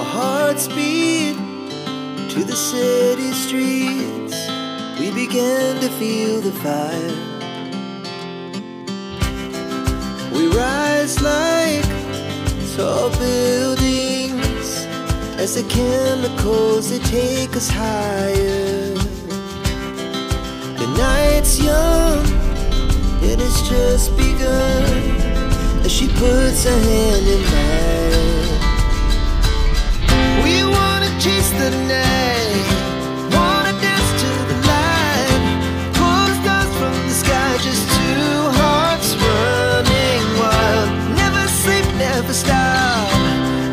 Our hearts beat to the city streets. We began to feel the fire. We rise like tall buildings as the chemicals, they take us higher. The night's young, it has just begun, as she puts her hand in mine. We wanna chase the night, wanna dance to the light, pull the stars from the sky, just two hearts running wild. Never sleep, never stop,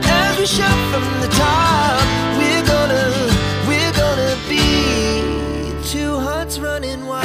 as we shout from the top. We're gonna be two hearts running wild.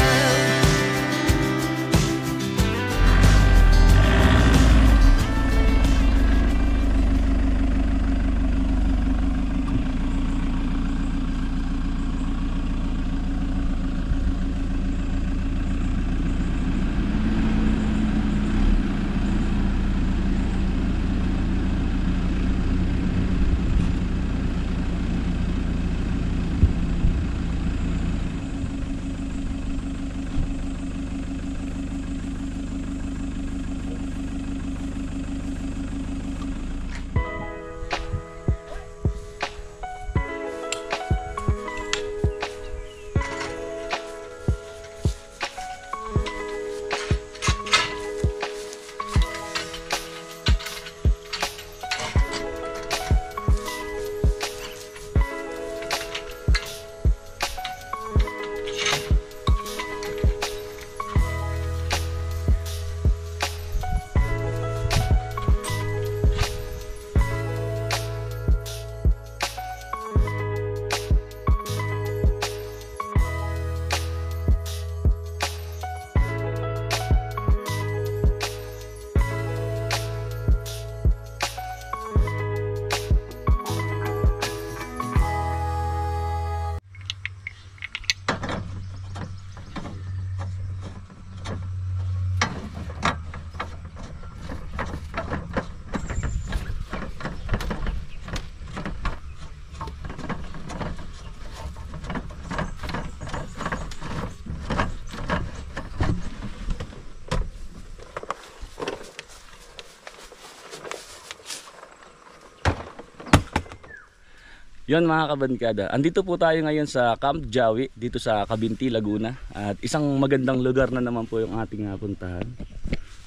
Yon mga kabankada, andito po tayo ngayon sa Camp Jawi dito sa Cabinti, Laguna. At isang magandang lugar na naman po yung ating napuntahan.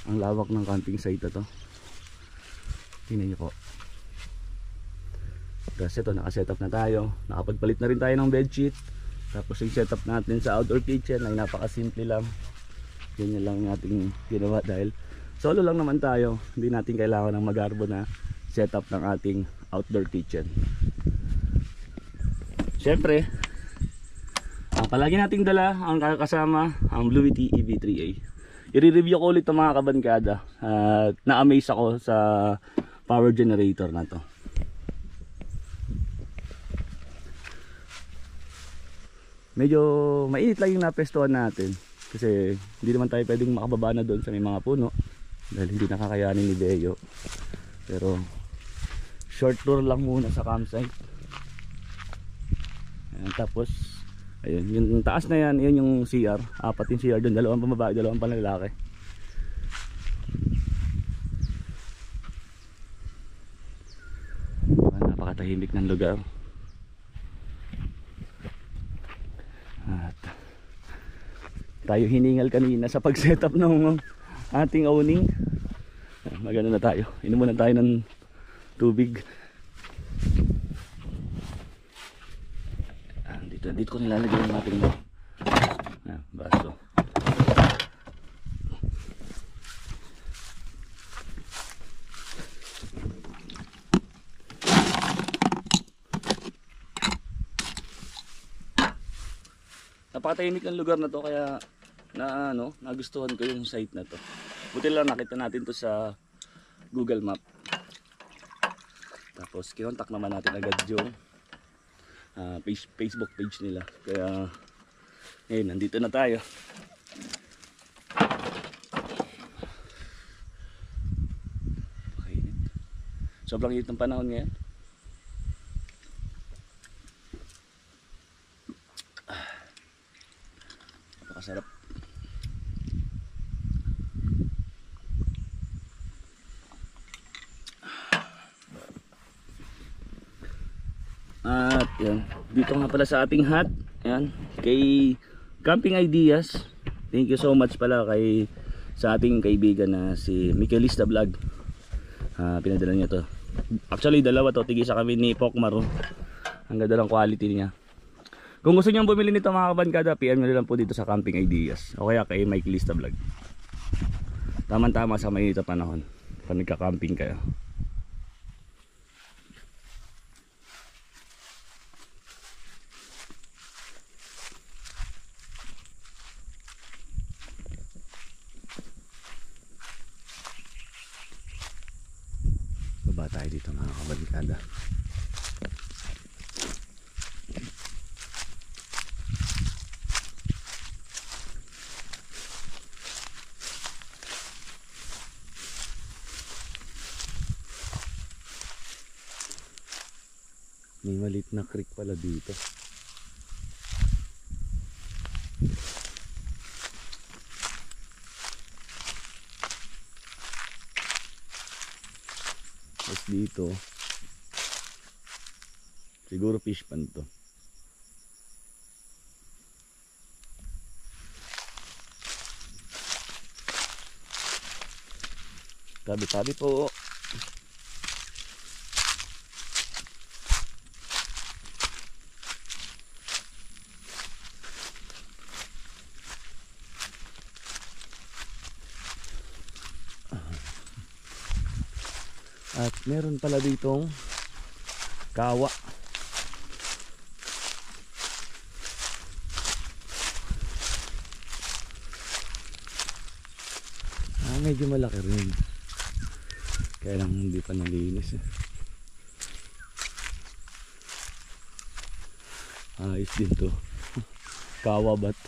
Ang lawak ng camping site na to. Tingnan niyo po. Kasi ito, nakasetup na tayo. Nakapagpalit na rin tayo ng bedsheet. Tapos yung setup natin sa outdoor kitchen ay napakasimple lang. Ganyan lang yung ating ginawa dahil solo lang naman tayo. Hindi natin kailangan ng magarbo na setup ng ating outdoor kitchen. Siyempre, ang palagi nating dala, ang kasama, ang Bluety EV3A. I-review ko ulit ito mga kabankada. Na-amaze ako sa power generator na to. Medyo mainit lang yung napestuhan natin. Kasi hindi naman tayo pwedeng makababa na doon sa may mga puno. Dahil hindi nakakayanin ni Deo. Pero short tour lang muna sa campsite. Ayan, tapos ayun, yung taas na yan, yun yung CR. Apat yung CR doon, dalawang pambabae, dalawang panlalaki. Napakatahimik ng lugar. At tayo hiningal kanina sa pag-setup ng ating awning. Magano na tayo, inom muna tayo ng tubig. Dito ko nilalagay yung ating baso. Napakatahimik ng lugar na to, kaya nagustuhan ko yung site na to. Buti lang nakita natin to sa Google Map. Tapos kinontak naman natin agad yung Facebook page nila. Kaya ngayon nandito na tayo. Sobrang init ng panahon ngayon. Masarap. At yan, dito nga pala sa ating hut, yan, kay Camping Ideas. Thank you so much pala kay sa ating kaibigan na si Mikelista Vlog. Pinadala niya to. Actually dalawa to, tigisa kami ni Pokmaro. Ang ganda ng quality niya. Kung gusto niyo bumili nito mga kabankada, PM nyo lang po dito sa Camping Ideas o kaya kay Mikelista Vlog. Tama-tama sa mainit na panahon pag nagka-camping kayo. Baba tayo dito mga kabankada. May maliit na creek pala dito. Tapos dito siguro fish pond to. Tabi-tabi po. At meron pala ditong kawa. Medyo malaki rin. Kaya lang hindi pa nalinis. Ayos din to. Kawa bat.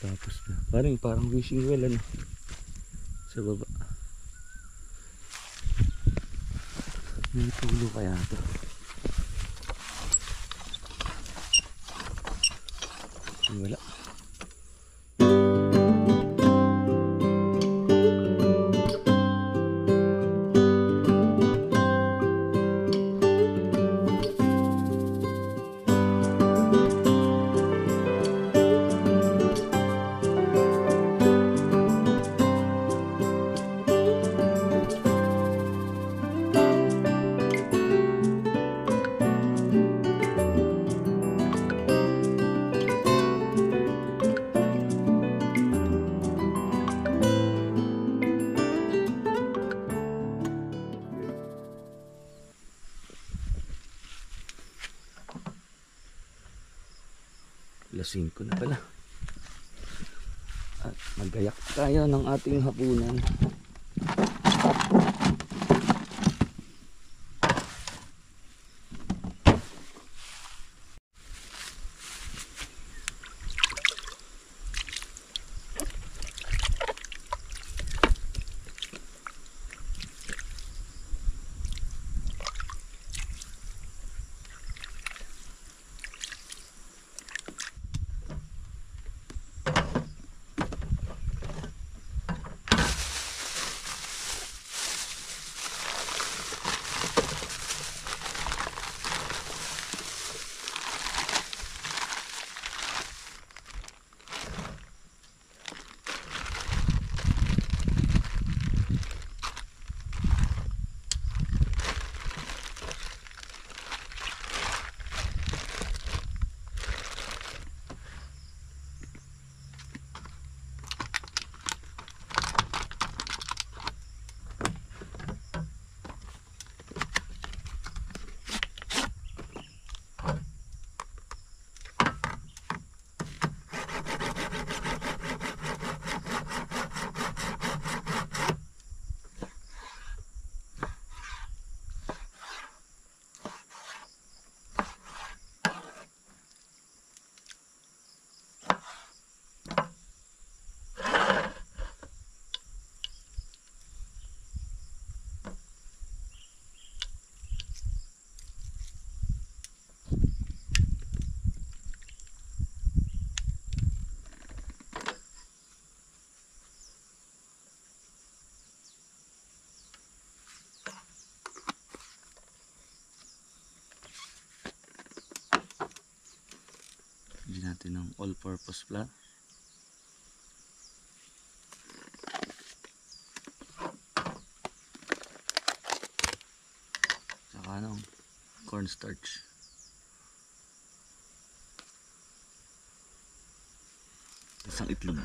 Tapos parang wishing well ano. Sa baba. May tulo kaya to. Wala. Alas 5 na pala. At magayak tayo ng ating hapunan. all-purpose flour. Saka ano, cornstarch. Isang itlog.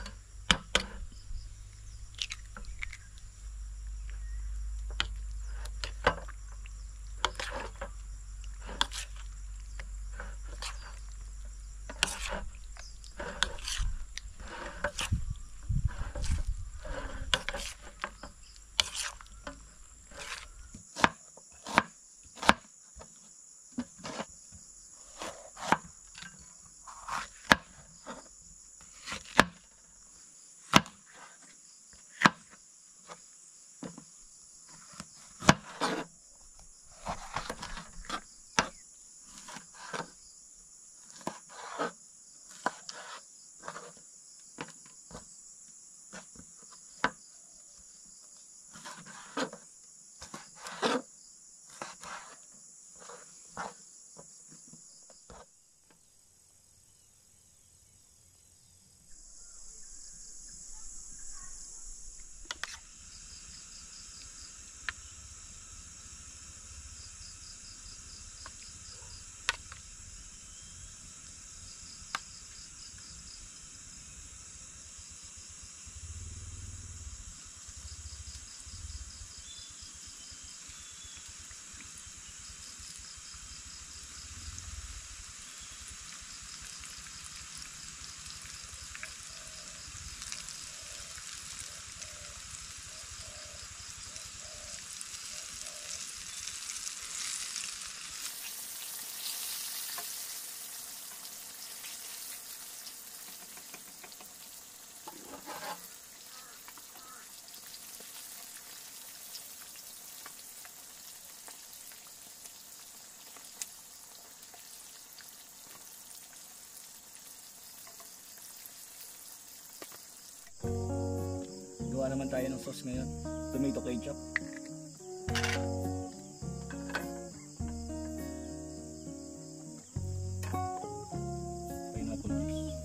Gawa naman tayo ng sauce ngayon. Tomato ketchup. Pineapple juice.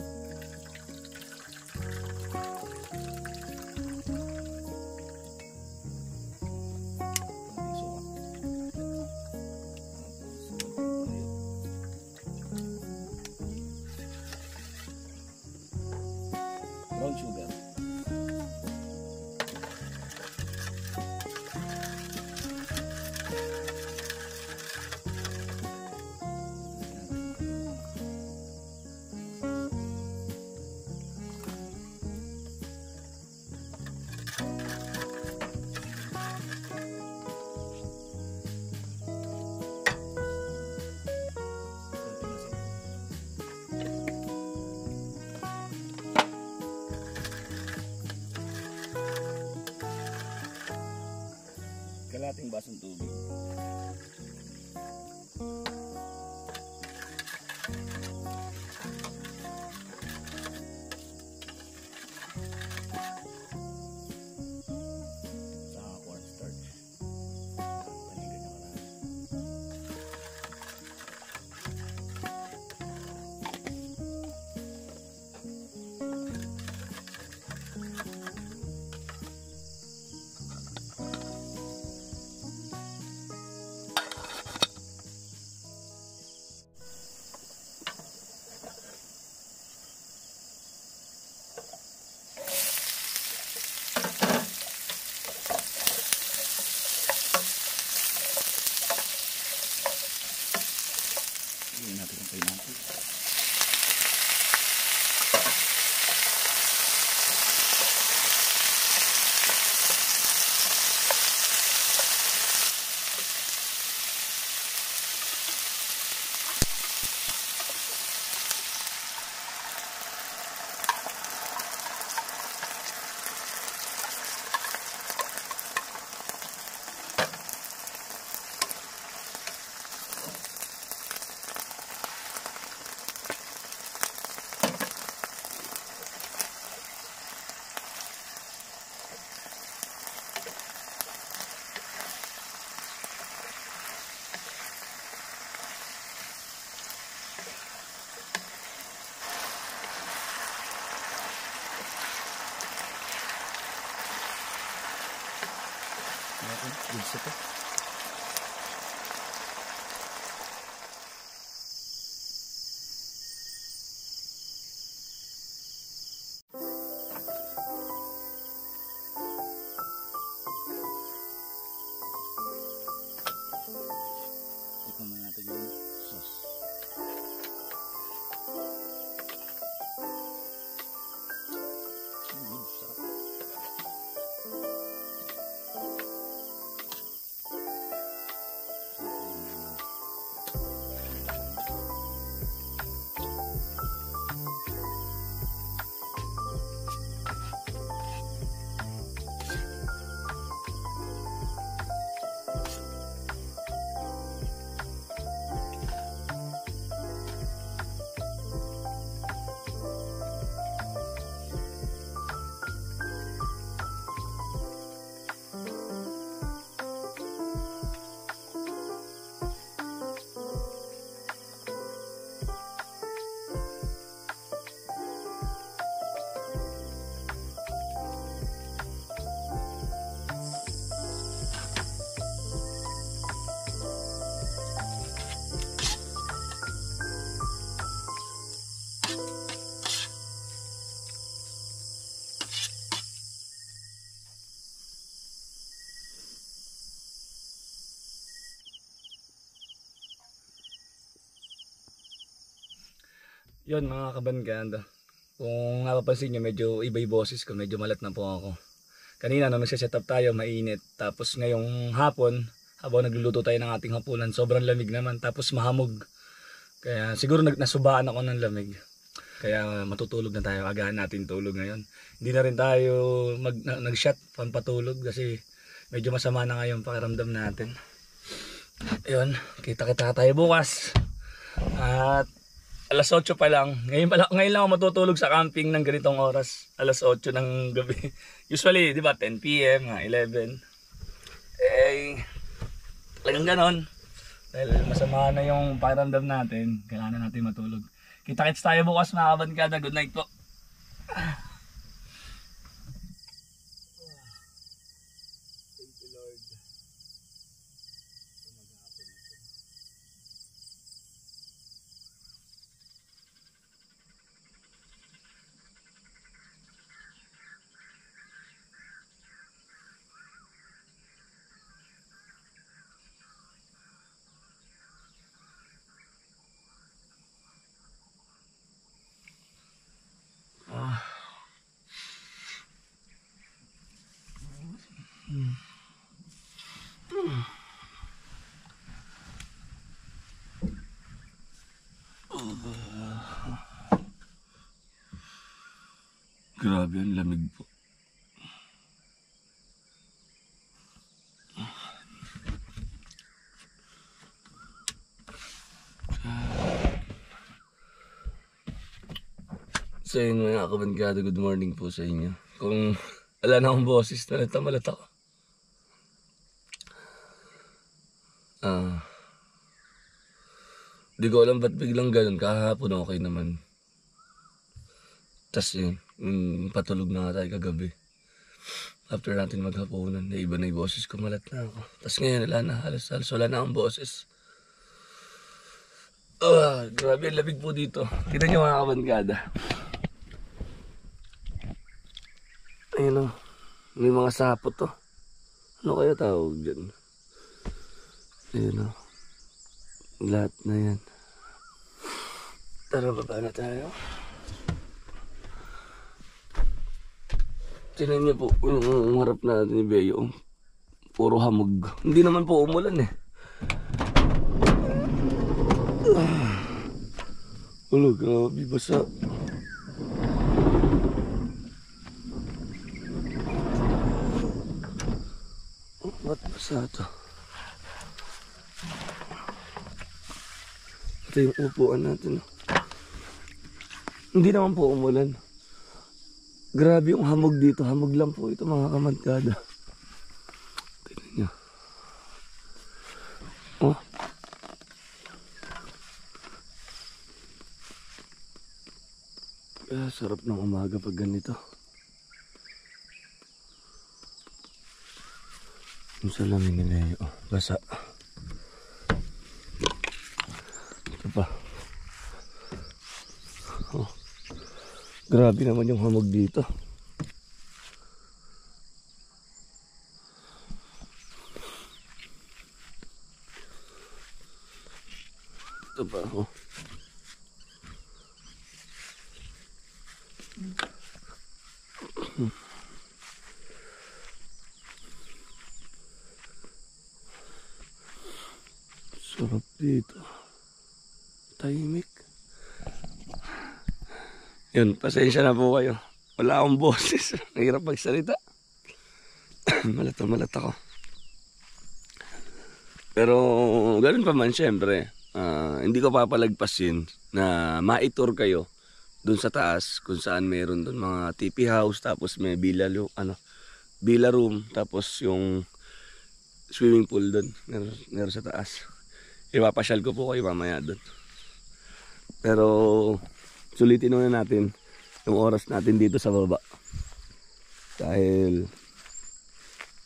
Konting suka. Brown sugar. Kalating basong tubig. Saka cornstarch. Panigan na karami. Okay, good sa to. Tikman mo natin yung sauce. Good, sarap. Yun mga kabangganda, kung napapansin nyo medyo iba yung boses ko, medyo malat na po ako. Kanina nung nagsiset up tayo mainit, tapos ngayong hapon habang nagluluto tayo ng ating hapunan sobrang lamig naman, tapos mahamog. Kaya siguro nasubaan ako ng lamig. Kaya matutulog na tayo, agahan natin tulog ngayon. Hindi na rin tayo nag-shot pampatulog kasi medyo masama na ngayon pakiramdam natin. Ayun, kita-kita tayo bukas. At alas 8 pa lang. Ngayon lang ako matutulog sa camping ng ganitong oras. Alas 8 ng gabi. Usually, di ba, 10 PM, 11. Eh, talagang ganon. Dahil masama na yung pakiramdam natin, kailangan natin matulog. Kita-kits tayo bukas mga kabankada. Good night po. Thank you, Lord. Grabe, ang lamig po. So yun mga kabankada, good morning po sa inyo. Kung wala na akong boses, malat ako. Di ko alam ba't biglang ganun, kahapon okay naman. Tas yun, patulog na nga tayo kagabi. After natin maghapunan, iba na yung boses ko, malat na ako. Tas ngayon wala na, halos wala na akong boses. Grabe, ang lamig po dito. Kita nyo mga kabankada. Ayun o, may mga sapot to. Ano kaya tawag dyan? Ayun o, lahat na yan. Tara, baba na tayo. Tignan niyo po yung harap natin ni Beo. Puro hamog. Hindi naman po umulan eh. Ulo, grabe basa. Ba't basa ito? Ito yung upuan natin. Hindi naman po umulan. Grabe yung hamog dito. Hamog lang po ito mga kamadkada. Tignan nyo. Oh. Sarap ng umaga pag ganito. Yung salamin ni Leo. Oh, basa. Ito pa. Oh. Grabe naman yung hamog dito. Ito pa. Oh. Sarap dito. Tahimik. Yun, pasensya na po kayo. Wala akong boses. Nahirap magsalita. Malat ako. Pero ganun pa man syempre. Hindi ko papalagpasin na ma-tour kayo dun sa taas kung saan meron dun mga TP house, tapos may villa room, tapos yung swimming pool dun meron sa taas. Ipapasyal ko po kayo mamaya dun. Pero sulitin muna natin yung oras natin dito sa baba dahil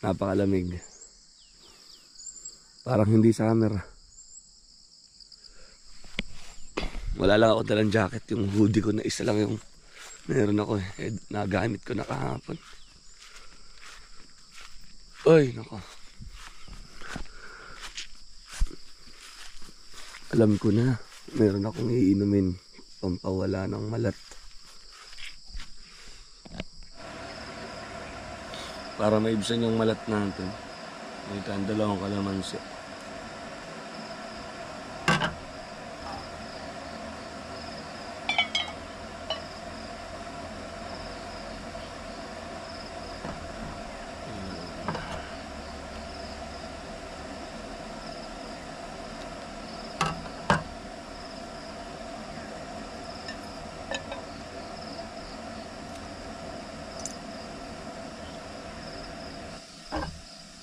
napakalamig. Parang hindi summer. Wala lang ako dalang jacket. Yung hoodie ko na isa lang yung meron ako eh. Nagamit ko na kahapon. Uy, nako. Alam ko na, meron akong iinumin pampawala ng malat. Para maibsan yung malat natin. May dalawang kalamansi.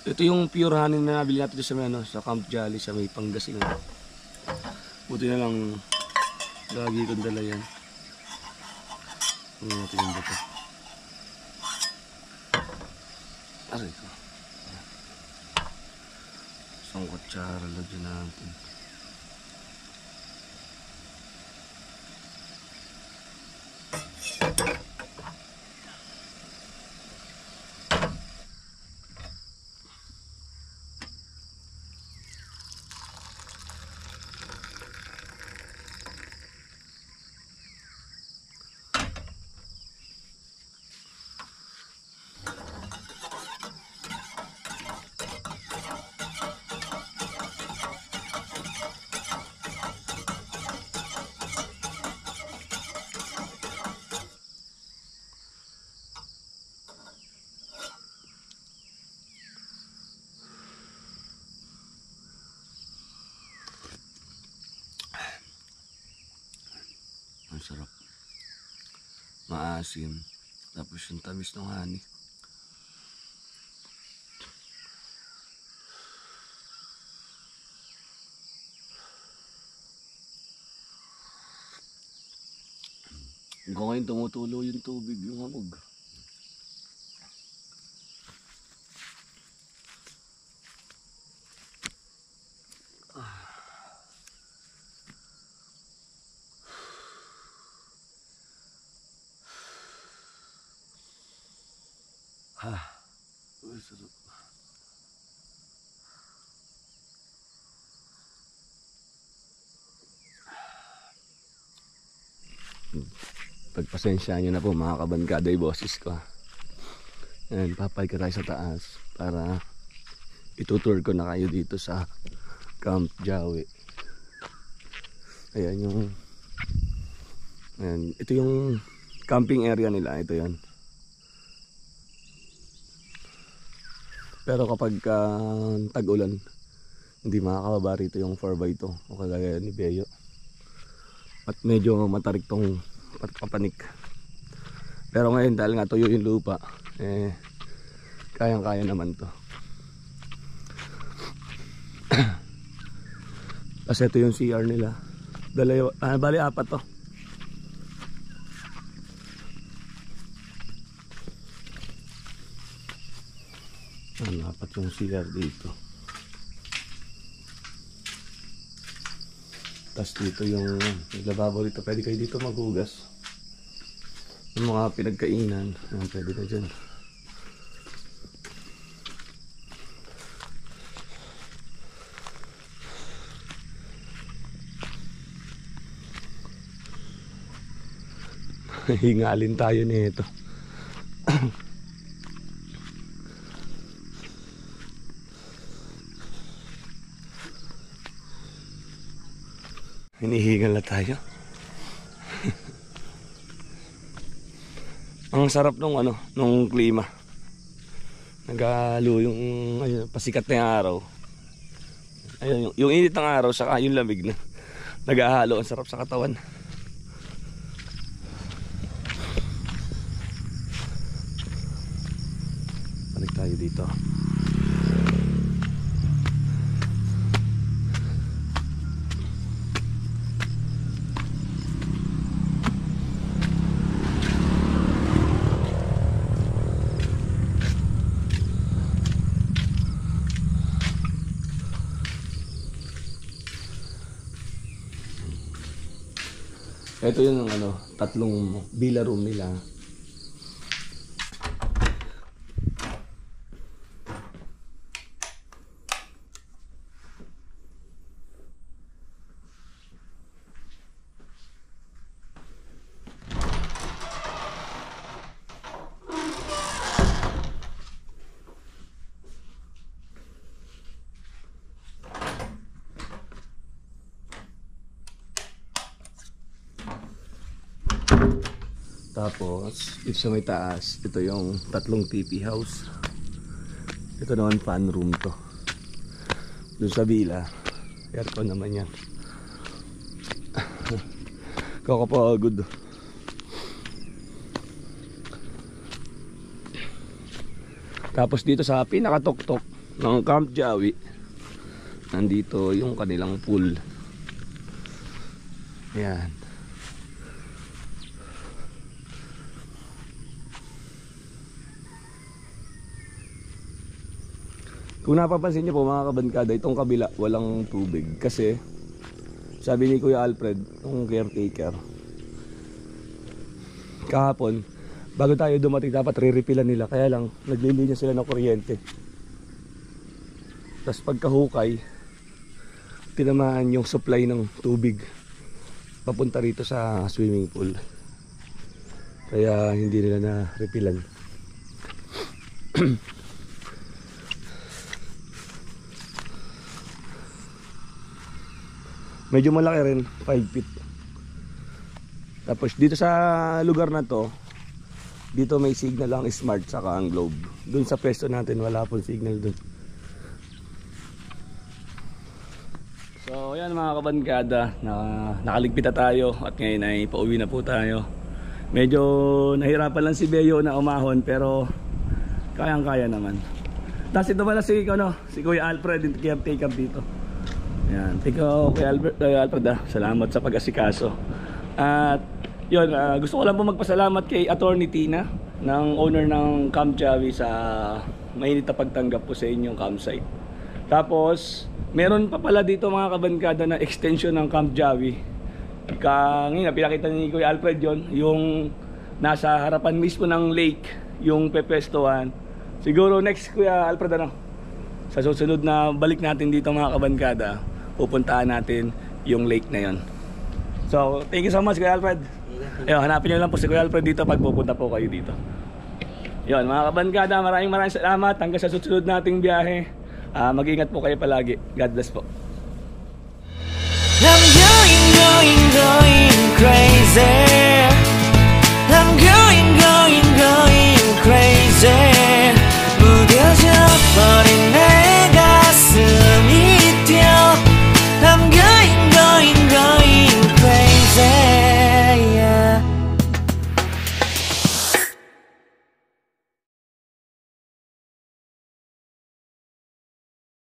Ito yung pure honey na nabili natin sa sa Camp Jolly sa may Pangasinan. Buti na lang lagi kong dala yan. Tingnan natin yung buto. Aray ko. Isang kutsara lagyan natin. Ang sarap. Maasim. Tapos yung tamis ng honey. Hanggang ngayon tumutulo yung tubig, yung hamog. Uy, sarap. Pagpasensya nyo na po mga kabangkada yung boses ko. And papay ka tayo sa taas para itutour ko na kayo dito sa Camp Jolly. Ayan yung ito yung camping area nila. Ito yan. Pero kapag tag-ulan, hindi makakababa rito yung 4x2 o kagaya ni Beo. At medyo matarik tong papanik. Pero ngayon dahil nga tuyo yung lupa, kayang-kaya naman to. Kasi ito yung CR nila. Bali apat to. Apat yung CR dito. Tapos dito yung lababo dito. Pwede kayo dito maghugas. Yung mga pinagkainan, pwede na dyan. Hingalin tayo nito. Hinihingal na tayo. Ang sarap nung nung klima. Naghalo yung pasikat na yung araw. Ayun, yung init ng araw saka yung lamig na. Naghahalo, ang sarap sa katawan. Balik tayo dito. Ito yung tatlong villa room nila. Tapos, ito sa may taas, ito yung tatlong TP house. Ito naman fan room to. Doon sa villa, aircon naman yan. Kakapagod. Tapos dito sa pinakatuktok ng Camp Jawi, nandito yung kanilang pool. Ayan. Kung napapansin niyo po mga kabankada, itong kabila walang tubig kasi sabi ni Kuya Alfred, yung caretaker, kahapon bago tayo dumating dapat re-refillan nila, kaya lang naglilinya sila ng kuryente. Tapos pagkahukay, tinamaan yung supply ng tubig papunta rito sa swimming pool, kaya hindi nila na-refillan. Medyo malaki rin, 5 feet. Tapos dito sa lugar na to, dito may signal lang Smart saka ang Globe. Doon sa pwesto natin wala pong signal doon. So yan mga kabankada, nakaligpit na tayo at ngayon ay pauwi na po tayo. Medyo nahirapan lang si Beo na umahon pero kayang-kaya naman. Tapos ito pala si Kuya Alfred, yung caretaker dito. Yan, thank you Kuya Alfred, salamat sa pag-asikaso. At yun, gusto ko lang po magpasalamat kay Attorney Tina, ng owner ng Camp Jawi, sa mainit na pagtanggap po sa inyong campsite. Tapos meron pa pala dito mga kabankada na extension ng Camp Jawi. Ngayon pinakita ni Kuya Alfred yon, yung nasa harapan mismo ng lake, yung pepestohan. Siguro next Kuya Alfred, sa susunod na balik natin dito mga kabankada, pupuntaan natin yung lake na yon. So, thank you so much Kuya Alfred. Ayun, hanapin nyo lang po si Kuya Alfred dito pag pupunta po kayo dito. Yun, mga kabankada, maraming salamat. Hanggang sa susunod nating biyahe. Mag-ingat po kayo palagi. God bless po. I'm going crazy. I'm going crazy. 무뎌져 버린